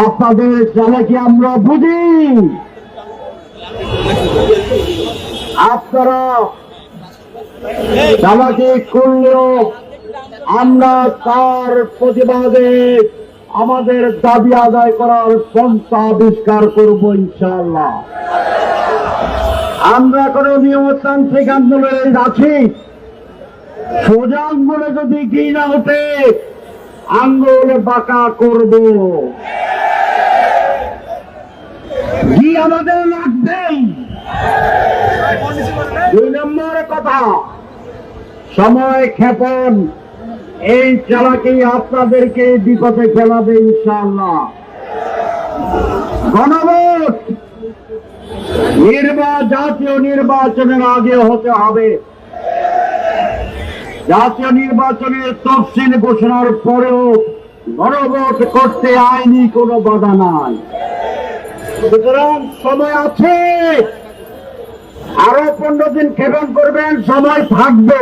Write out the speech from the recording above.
আপনাদের চালাকি আমরা বুঝি। আপনারা চালাকি করলেও আমরা তার প্রতিবাদে আমাদের দাবি আদায় করার পন্থা আবিষ্কার করব ইনশাআল্লাহ। আমরা কোনো নিয়মতান্ত্রিক আন্দোলনে আছি, সোজা আঙ্গুলে যদি কি না হতে আঙ্গুলে বাঁকা করব, কি আমাদের লাগবেই। 2 নম্বর কথা, সময় ক্ষেপণ। এই চালাকি আপনাদেরকে বিপদে ফেলাবে ইনশাআল্লাহ। গণভোট জাতীয় নির্বাচনের আগে হতে হবে। জাতীয় নির্বাচনের তফসিল ঘোষণার পরেও গণভোট করতে আইনি কোনো বাধা নাই। সুতরাং সময় আছে, আরো 15 দিন ক্ষেপণ করবেন, সময় থাকবে।